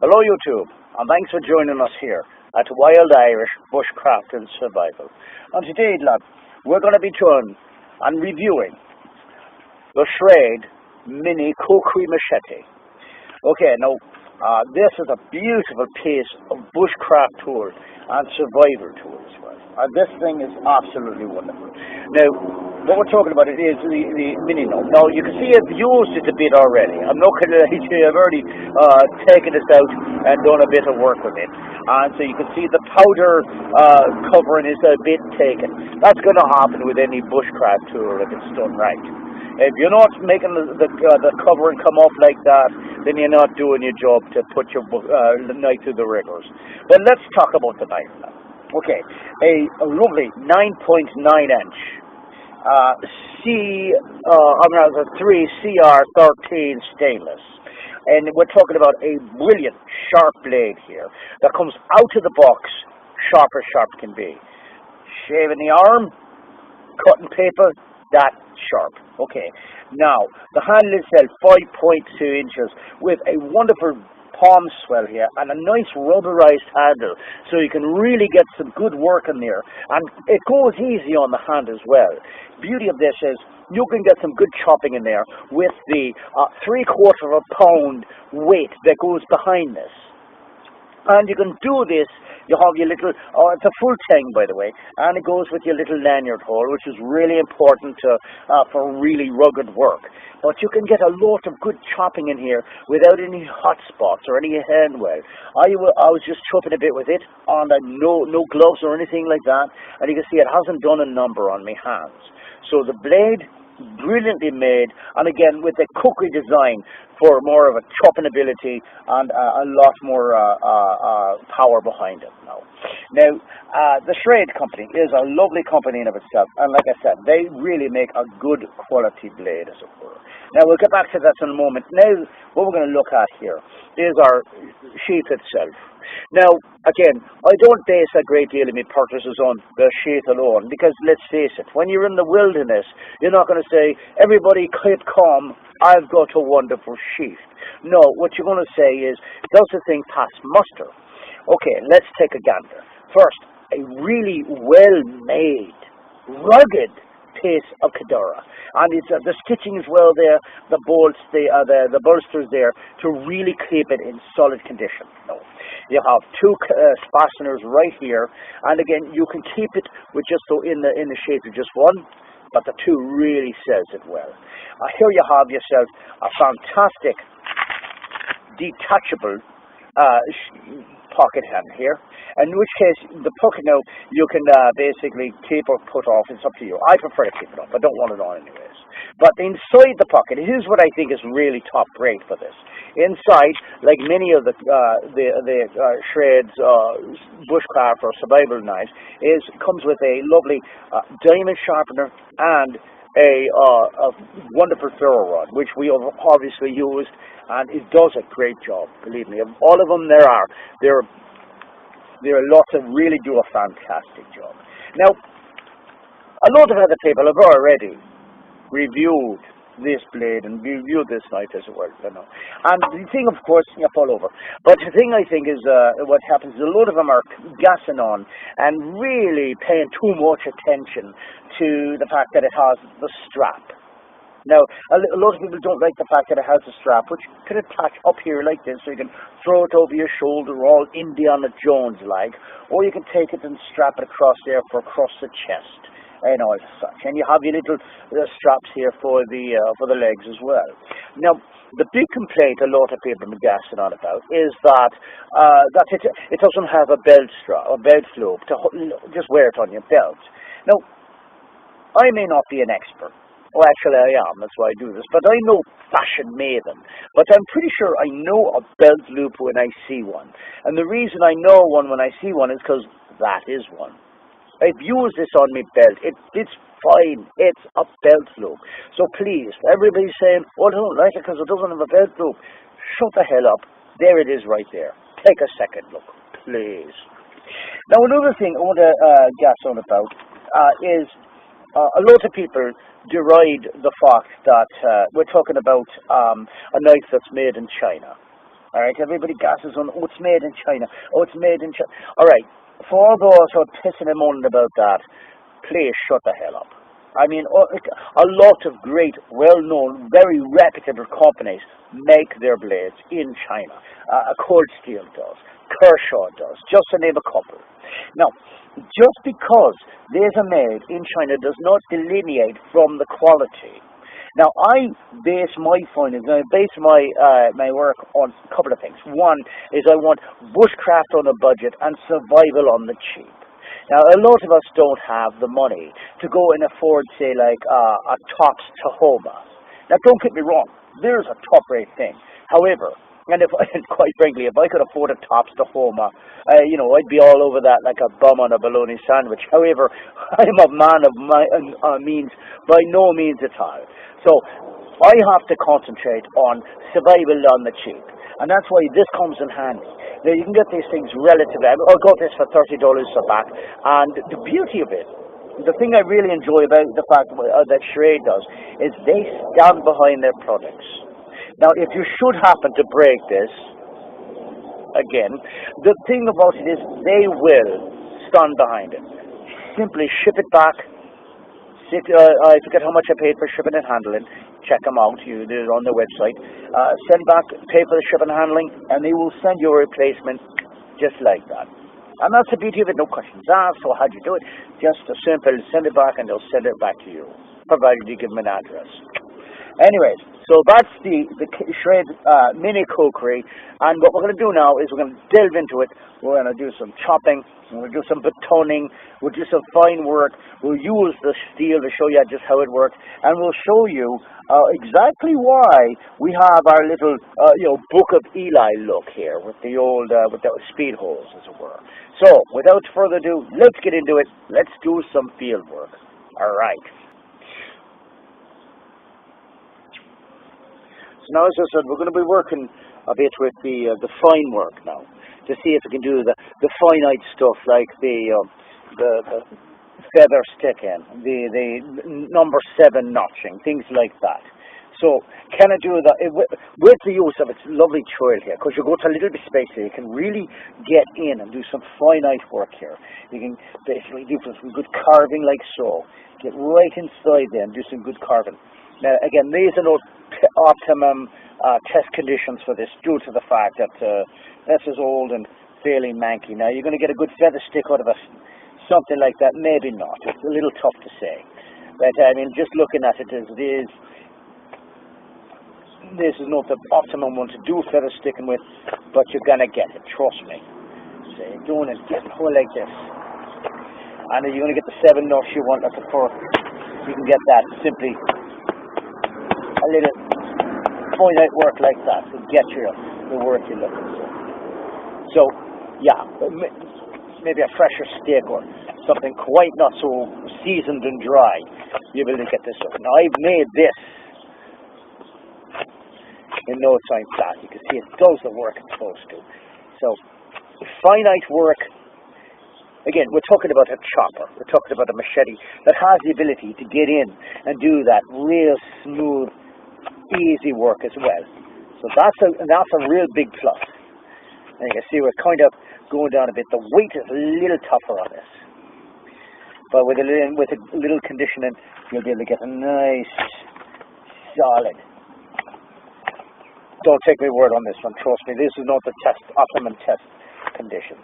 Hello YouTube, and thanks for joining us here at Wild Irish Bushcraft and Survival. And today, lads, we're going to be doing and reviewing the Schrade Kukri Machete. Okay, now this is a beautiful piece of bushcraft tool and survival tool as well. And this thing is absolutely wonderful. Now, what we're talking about it is the mini gnome. Now, you can see I've used it a bit already. I'm not going to lie to you, I've already taken this out and done a bit of work with it. And so you can see the powder covering is a bit taken. That's going to happen with any bushcraft tool if it's done right. If you're not making the covering come off like that, then you're not doing your job to put your knife through the rigors. But let's talk about the knife now. Okay, a lovely 9.9 inch 3 CR13 stainless. And we're talking about a brilliant sharp blade here that comes out of the box sharp as sharp can be. Shaving the arm, cutting paper, that sharp. Okay, now the handle itself 5.2 inches with a wonderful palm swell here and a nice rubberized handle, so you can really get some good work in there, and it goes easy on the hand as well. Beauty of this is you can get some good chopping in there with the 3/4 of a pound weight that goes behind this. And you can do this, you have your little, it's a full tang by the way, and it goes with your little lanyard hole, which is really important for really rugged work. But you can get a lot of good chopping in here without any hot spots or any hand well. I was just chopping a bit with it, and no gloves or anything like that, and you can see it hasn't done a number on my hands. So the blade, brilliantly made, and again with the cookery design for more of a chopping ability and a lot more power behind it. Now, the Schrade company is a lovely company in of itself, and like I said, they really make a good quality blade, as it were. Now we'll get back to that in a moment. Now what we're going to look at here is our sheath itself. Now, again, I don't base a great deal of my purchases on the sheath alone, because let's face it, when you're in the wilderness, you're not going to say, everybody keep calm, I've got a wonderful sheath. No, what you're going to say is, does the thing pass muster? Okay, let's take a gander. First, a really well-made, rugged piece of Kedara, and it's the stitching as well there, the bolts, the bolsters there to really keep it in solid condition. No, you have two fasteners right here, and again you can keep it with just so in the shape of just one, but the two really says it well. Here you have yourself a fantastic detachable pocket hand here, in which case the pocket now you can basically keep or put off. It's up to you. I prefer to keep it off. I don't want it on anyways. But inside the pocket, here's what I think is really top grade for this. Inside, like many of the Schrade's bushcraft or survival knives, comes with a lovely diamond sharpener and a wonderful ferro rod, which we have obviously used, and it does a great job, believe me. Of all of them there are lots that really do a fantastic job. Now, a lot of other people have already reviewed this blade and reviewed this knife as well, you know. And the thing, of course, you fall over. But the thing I think is what happens is a lot of them are gassing on and really paying too much attention to the fact that it has the strap. Now, a lot of people don't like the fact that it has a strap, which can attach up here like this, so you can throw it over your shoulder, all Indiana Jones-like, or you can take it and strap it across there for across the chest, and all such. And you have your little straps here for the legs as well. Now, the big complaint a lot of people have been gassing on about is that it doesn't have a belt strap, a belt loop to just wear it on your belt. Now, I may not be an expert. Well, actually I am, that's why I do this, but I know fashion maven. But I'm pretty sure I know a belt loop when I see one. And the reason I know one when I see one is because that is one. I've used this on my belt. It fits fine. It's a belt loop. So please, everybody's saying, oh, I don't like it because it doesn't have a belt loop. Shut the hell up. There it is right there. Take a second look, please. Now, another thing I want to gas on about is a lot of people deride the fact that we're talking about a knife that's made in China. All right, everybody gasses on, oh, it's made in China. Oh, it's made in China. All right, for all those who are pissing and moaning about that, please shut the hell up. I mean, a lot of great, well-known, very reputable companies make their blades in China. Cold Steel does, Kershaw does, just to name a couple. Now, just because these are made in China does not delineate from the quality. Now, I base my findings, I base my work on a couple of things. One is I want bushcraft on a budget and survival on the cheap. Now, a lot of us don't have the money to go and afford, say, like a Tops Tahoma. Now, don't get me wrong, there's a top-rate thing. However, and quite frankly, if I could afford a Tops Tahoma, I'd be all over that like a bum on a bologna sandwich. However, I'm a man of my means, by no means at all. So I have to concentrate on survival on the cheap. And that's why this comes in handy. Now, you can get these things relatively. I got this for $30 a back. And the beauty of it, the thing I really enjoy about the fact that Schrade does, is they stand behind their products. Now, if you should happen to break this, again, the thing about it is they will stand behind it. Simply ship it back. I forget how much I paid for shipping and handling. Check them out. They're on their website. Send back, pay for the shipping and handling, and they will send you a replacement just like that. And that's the beauty of it. No questions asked. So how'd you do it? Just a simple send it back, and they'll send it back to you, provided you give them an address. Anyways, so that's the Schrade mini kukri, and what we're going to do now is we're going to delve into it. We're going to do some chopping, we'll do some battoning, we'll do some fine work, we'll use the steel to show you just how it works, and we'll show you exactly why we have our little Book of Eli look here with the old with the speed holes, as it were. So without further ado, let's get into it. Let's do some field work. All right. So now, as I said, we're going to be working a bit with the fine work now, to see if we can do the finite stuff like the feather sticking, the number 7 notching, things like that. So can I do that with the use of its lovely choil here? Because you go to a little bit of space here, you can really get in and do some finite work here. You can basically do some good carving like so. Get right inside there and do some good carving. Now, again, these are not optimum test conditions for this, due to the fact that this is old and fairly manky. Now, you're going to get a good feather stick out of something like that. Maybe not. It's a little tough to say. But, I mean, just looking at it as it is, this is not the optimum one to do feather sticking with, but you're going to get it. Trust me. So you're doing it, getting a hole like this. And you're going to get the 7 notch you want at the first. You can get that simply a little finite work like that to get you the work you're looking for. So, yeah, maybe a fresher stick or something quite not so seasoned and dry, you'll be able to get this up. Now, I've made this in no time flat. You can see it does the work it's supposed to. So, finite work. Again, we're talking about a chopper. We're talking about a machete that has the ability to get in and do that real smooth, easy work as well. So that's a real big plus. And you can see we're kind of going down a bit. The weight is a little tougher on this, but with a little conditioning, you'll be able to get a nice, solid. Don't take my word on this one. Trust me, this is not the optimum test conditions.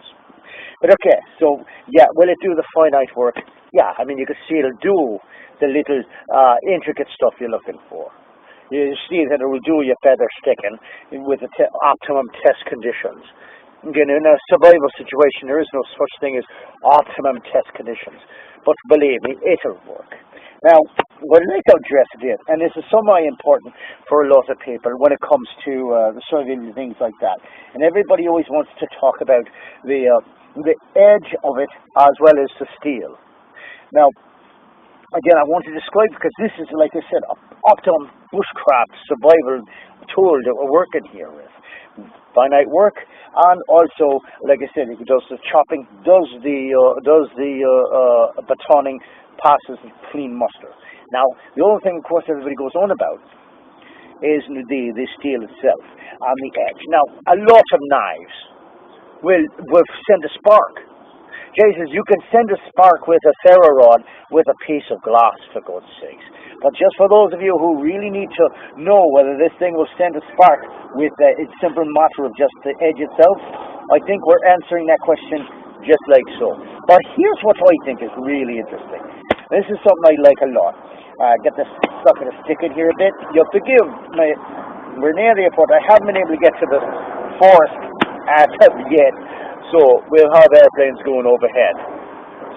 But okay, so yeah, will it do the finite work? Yeah, I mean, you can see it'll do the little intricate stuff you're looking for. You see that it will do your feather sticking with the optimum test conditions. Again, in a survival situation, there is no such thing as optimum test conditions. But believe me, it'll work. Now, what I like to address it, and this is semi-important for a lot of people when it comes to the surveying and things like that. And everybody always wants to talk about the edge of it as well as the steel. Now, again, I want to describe, because this is, like I said, optimum bushcraft survival tool that we're working here with. Finite work, and also, like I said, it does the chopping, does the battoning, passes clean muster. Now, the other thing, of course, everybody goes on about is the steel itself on the edge. Now, a lot of knives will send a spark. Jesus, you can send a spark with a ferro rod with a piece of glass, for God's sakes. But just for those of you who really need to know whether this thing will send a spark with a simple matter of just the edge itself, I think we're answering that question just like so. But here's what I think is really interesting. This is something I like a lot. Get this stuck in a stick in here a bit. You'll forgive me. We're near the airport. I haven't been able to get to the forest as of yet. So we'll have airplanes going overhead.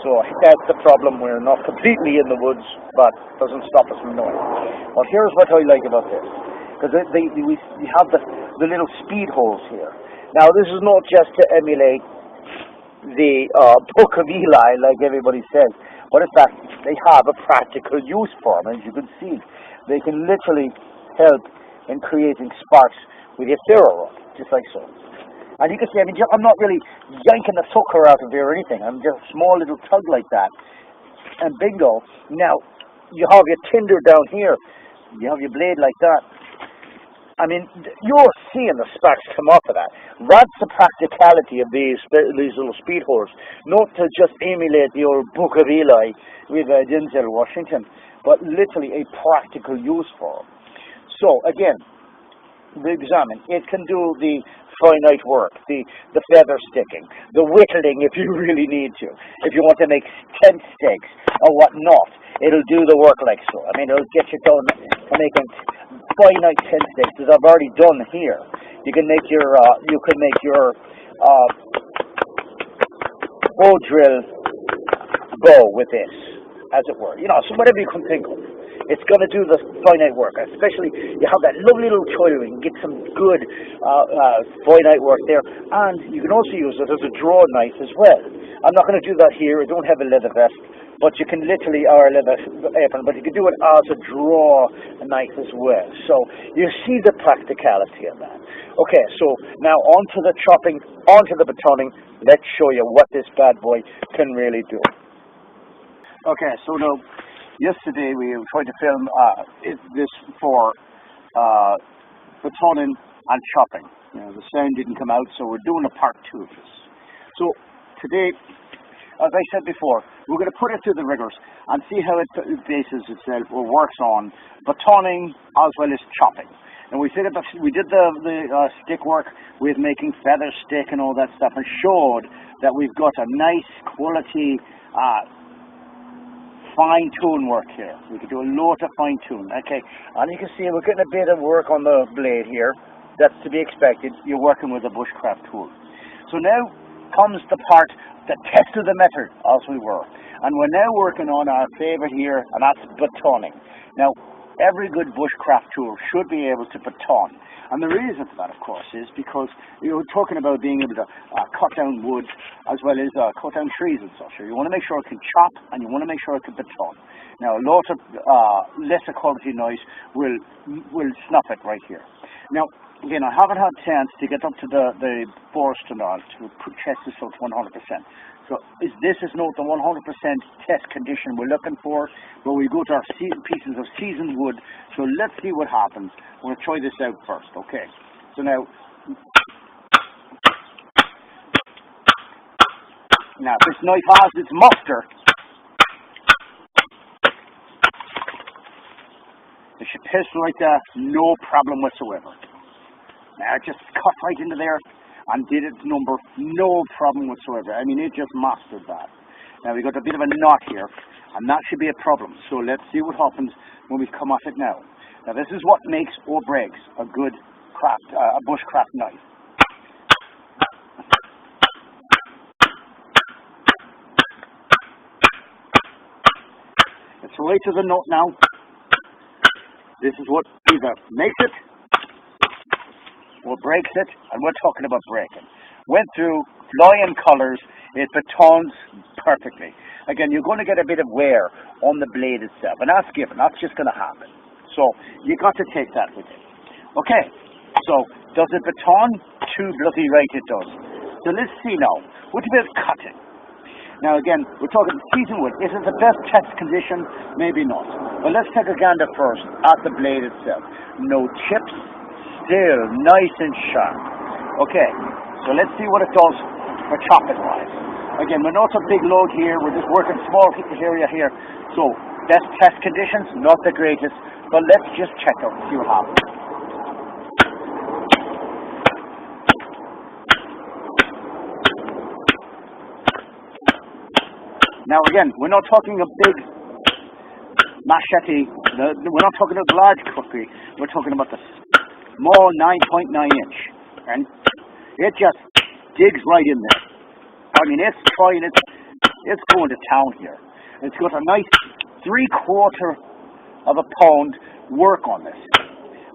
So that's the problem. We're not completely in the woods, but it doesn't stop us from knowing. But here's what I like about this. Because we have the little speed holes here. Now this is not just to emulate the Book of Eli, like everybody says, but in fact they have a practical use for them. As you can see, they can literally help in creating sparks with your ferro rod, just like so. And you can see, I mean, I'm not really yanking the sucker out of here or anything. I'm just a small little tug like that. And bingo. Now, you have your tinder down here. You have your blade like that. I mean, you're seeing the sparks come off of that. That's the practicality of these little speed holes. Not to just emulate the old Book of Eli with Denzel Washington, but literally a practical use for them. So, again, we examine. It can do the finite work, the feather sticking, the whittling if you really need to. If you want to make tent stakes or whatnot, it'll do the work like so. I mean, it'll get you done to making finite tent stakes, as I've already done here. You can make your bow drill bow with this, as it were. You know, so whatever you can think of. It's going to do the finite work, especially you have that lovely little tool. You can get some good finite work there, and you can also use it as a draw knife as well. I'm not going to do that here. I don't have a leather vest, but you can literally, or a leather apron, but you can do it as a draw knife as well. So you see the practicality of that. Okay, so now on to the chopping, on to the battoning. Let's show you what this bad boy can really do. Okay, so now, yesterday we were trying to film this for battoning and chopping. You know, the sound didn't come out, so we're doing a part 2 of this. So today, as I said before, we're going to put it to the rigors and see how it bases itself or works on battoning as well as chopping. And we did the stick work with making feather stick and all that stuff, and showed that we've got a nice quality fine-tune work here. We can do a lot of fine-tune. Okay, and you can see we're getting a bit of work on the blade here. That's to be expected. You're working with a bushcraft tool. So now comes the part, the test of the method, as we were. And we're now working on our favorite here, and that's battoning. Now, every good bushcraft tool should be able to baton. And the reason for that, of course, is because you're talking about being able to cut down wood as well as cut down trees and such. You want to make sure it can chop, and you want to make sure it can baton. Now, a lot of lesser quality knives will snuff it right here. Now, again, I haven't had a chance to get up to the forest and all to test this out 100%. So this is not the 100% test condition we're looking for, but we go to our pieces of seasoned wood. So let's see what happens. I'm going to try this out first. Okay. So now this knife has its muster. It should piss like that, no problem whatsoever. Now just cut right into there and did its number, no problem whatsoever. I mean, it just mastered that. Now we got a bit of a knot here, and that should be a problem. So let's see what happens when we come off it now. Now this is what makes or breaks a good a bushcraft knife. It's right to the knot now. This is what either makes it or breaks it, and we're talking about breaking. Went through flying colours, it batons perfectly. Again, you're going to get a bit of wear on the blade itself, and that's given, that's just going to happen. So you got to take that with you. Okay, so does it baton? Too bloody right it does. So let's see now. What about cutting? Now again, we're talking seasoned wood. Is it the best test condition? Maybe not. But let's take a gander first at the blade itself. No chips, still nice and sharp. Okay, so let's see what it does for chopping wise. Again, we're not a big load here, we're just working small area here. So, best test conditions, not the greatest, but let's just check out and see what happens. Now again, we're not talking a big machete, we're not talking about the large kukri, we're talking about the small 9.9 inch, and it just digs right in there. I mean, it's going to town here. It's got a nice 3/4 of a pound work on this,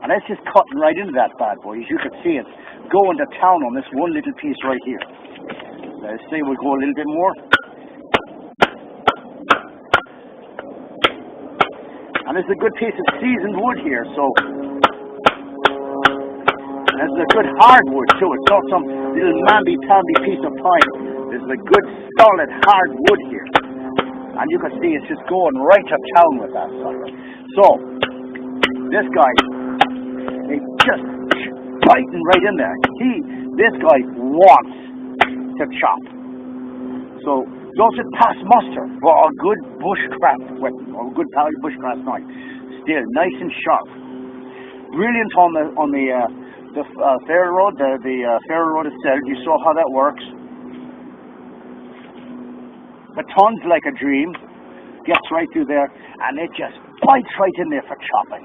and it's just cutting right into that bad boy. As you can see, it's going to town on this one little piece right here. Let's see, we'll go a little bit more. And this is a good piece of seasoned wood here, so this is a good hardwood too. It's not some little mamby-pamby piece of pine. This is a good solid hard wood here. And you can see it's just going right to town with that sucker. So, this guy, he's just biting right in there. This guy wants to chop. So, does it pass muster for a good bushcraft weapon, or a good bushcraft knife? Still nice and sharp. Brilliant on the ferro rod, the ferro rod itself. You saw how that works. Batons like a dream. Gets right through there, and it just bites right in there for chopping.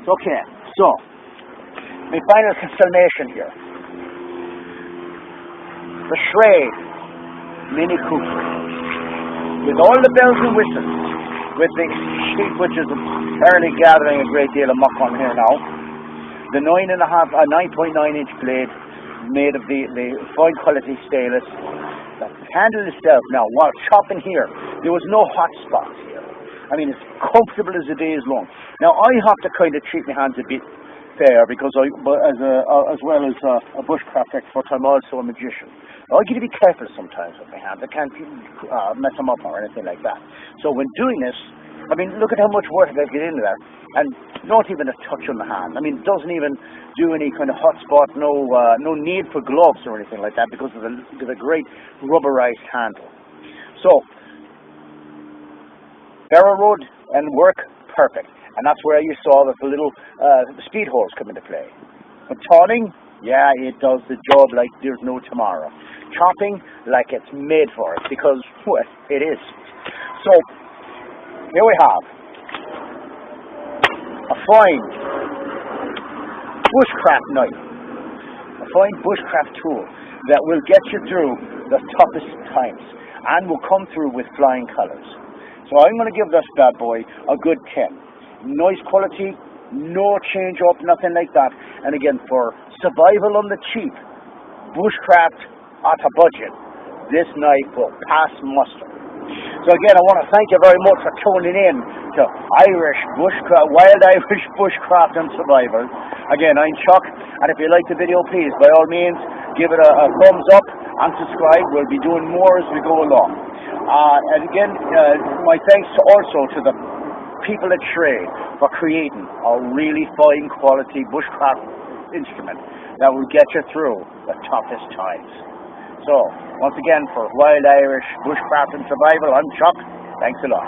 Okay, so my final summation here. The Schrade Mini Kukri, with all the bells and whistles, with the sheath, which is apparently gathering a great deal of muck on here now. The 9.9 inch blade made of the fine quality stainless. The handle itself now, while chopping here, there was no hot spots here. I mean, it's comfortable as a day is long. Now I have to kind of treat my hands a bit fair because as well as a bushcraft expert, I'm also a magician. I get to be careful sometimes with my hands. I can't mess them up or anything like that. So when doing this, I mean, look at how much work I get into that, and not even a touch on the hand. I mean, it doesn't even do any kind of hot spot. No need for gloves or anything like that because of the great rubberized handle. So ferro rod and work perfect, and that's where you saw that the little speed holes come into play. Battoning, yeah, it does the job like there's no tomorrow. Chopping, like it's made for it, because, well, it is. So, here we have a fine bushcraft knife, a fine bushcraft tool that will get you through the toughest times and will come through with flying colors. So I'm going to give this bad boy a good 10. Nice quality, no change up, nothing like that. And again, for survival on the cheap, bushcraft at a budget, this knife will pass muster. So again, I want to thank you very much for tuning in to Irish Bushcraft, Wild Irish Bushcraft and Survival. Again, I'm Chuck, and if you like the video, please, by all means, give it a thumbs up and subscribe. We'll be doing more as we go along. And again, my thanks also to the people at Schrade for creating a really fine quality bushcraft instrument that will get you through the toughest times. So, once again, for Wild Irish Bushcraft and Survival, I'm Chuck. Thanks a lot.